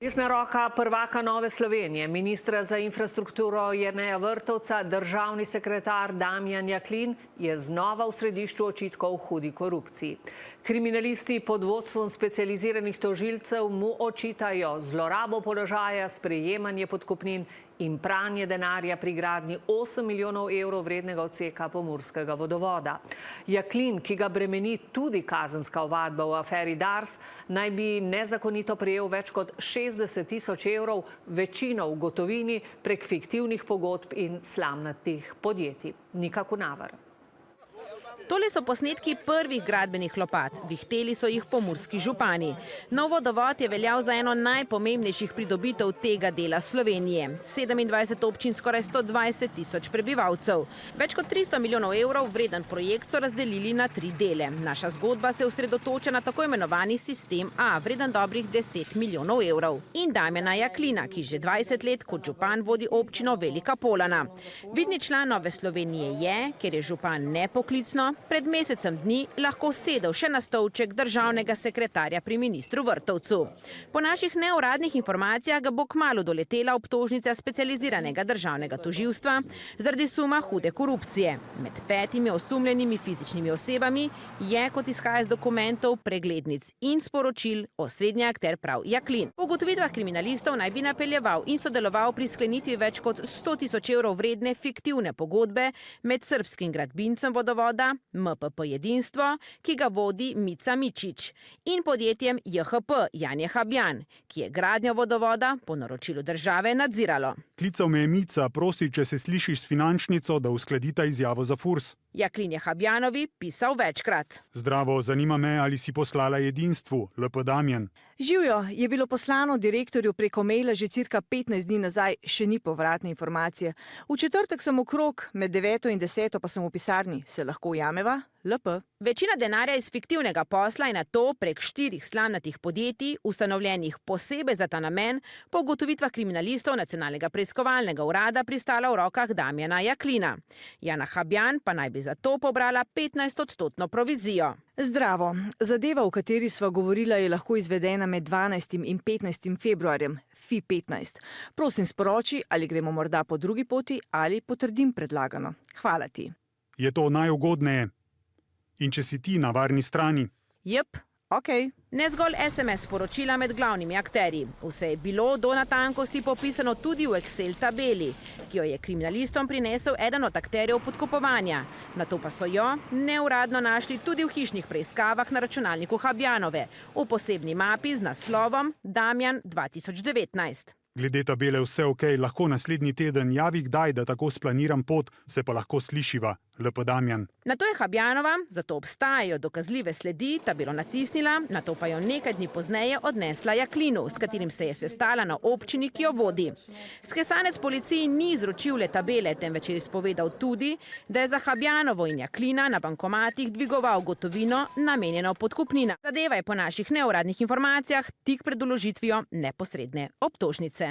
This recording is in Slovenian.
Desna roka prvaka Nove Slovenije, ministra za infrastrukturo Jerneja Vrtovca, državni sekretar Damjan Jaklin je znova v središču očitkov o hudi korupciji. Kriminalisti pod vodstvom specializiranih tožilcev mu očitajo zlorabo položaja, sprejemanje podkupnin in pranje denarja pri gradnji 8 milijonov evrov vrednega odseka pomurskega vodovoda. Jaklin, ki ga bremeni tudi kazenska ovadba v aferi Dars, naj bi nezakonito prejel več kot 60 tisoč evrov, večino v gotovini prek fiktivnih pogodb in slamnatih podjetij. Nika Kunavar. Tole so posnetki prvih gradbenih lopat. Vihteli so jih pomurski župani. Nov vodovod je veljal za eno najpomembnejših pridobitev tega dela Slovenije. 27 občin, skoraj 120 tisoč prebivalcev. Več kot 300 milijonov evrov vreden projekt so razdelili na 3 dele. Naša zgodba se osredotoča na tako imenovani sistem A, vreden dobrih 10 milijonov evrov. In Damjana Jaklina, ki že 20 let kot župan vodi občino Velika Polana. Vidni član Nove Slovenije je, ker je župan nepoklicno, pred mesecem dni lahko sedel še na stolček državnega sekretarja pri ministru Vrtovcu. Po naših neuradnih informacijah ga bo kmalu doletela obtožnica specializiranega državnega tožilstva zaradi suma hude korupcije. Med 5 osumljenimi fizičnimi osebami je, kot izhaja iz dokumentov, preglednic in sporočil, osrednji akter prav Jaklin. Po ugotovitvah kriminalistov naj bi napeljeval in sodeloval pri sklenitvi več kot 100 tisoč evrov vredne fiktivne pogodbe med srbskim gradbincem vodovoda MPP Jedinstvo, ki ga vodi Mica Mičič, in podjetjem JHP Janje Habjan, ki je gradnjo vodovoda po naročilu države nadziralo. Klical me je Mica, prosi, če se slišiš s finančnico, da uskladita izjavo za FURS. Jaklin je Habjanovi pisal večkrat. Zdravo, zanima me, ali si poslala Jedinstvu, LP Damjan. Živjo, je bilo poslano direktorju preko maila že cirka 15 dni nazaj, še ni povratne informacije. V četrtek sem okrog, med 9 in 10 pa sem v pisarni. Se lahko ujameva? LP. Večina denarja iz fiktivnega posla je na to prek 4 slamnatih podjetij, ustanovljenih posebej za ta namen, po ugotovitvah kriminalistov Nacionalnega preiskovalnega urada pristala v rokah Damjana Jaklina. Jana Habjan pa naj bi za to pobrala 15% provizijo. Zdravo. Zadeva, o kateri sva govorila, je lahko izvedena med 12. in 15. februarjem, FI 15. Prosim sporoči, ali gremo morda po drugi poti ali potrdim predlagano. Hvala ti. Je to najugodneje? In če si ti na varni strani? Jep, okej. Ne zgolj SMS sporočila med glavnimi akterji. Vse je bilo do natankosti popisano tudi v Excel tabeli, ki jo je kriminalistom prinesel eden od akterjev podkupovanja. Nato pa so jo neuradno našli tudi v hišnih preiskavah na računalniku Habjanove, v posebni mapi z naslovom Damjan 2019. Glede tabele vse okej, lahko naslednji teden javi kdaj, da tako splaniram pot, se pa lahko slišiva, LP Damjan. Nato je Habjanova, zato obstajajo dokazljive sledi, tabelo natisnila, nato pa jo nekaj dni pozneje odnesla Jaklinu, s katerim se je sestala na občini, ki jo vodi. Skesanec policiji ni izročil le tabele, temveč je izpovedal tudi, da je za Habjanovo in Jaklina na bankomatih dvigoval gotovino, namenjeno podkupnina. Zadeva je po naših neuradnih informacijah tik pred vložitvijo neposredne obtožnice.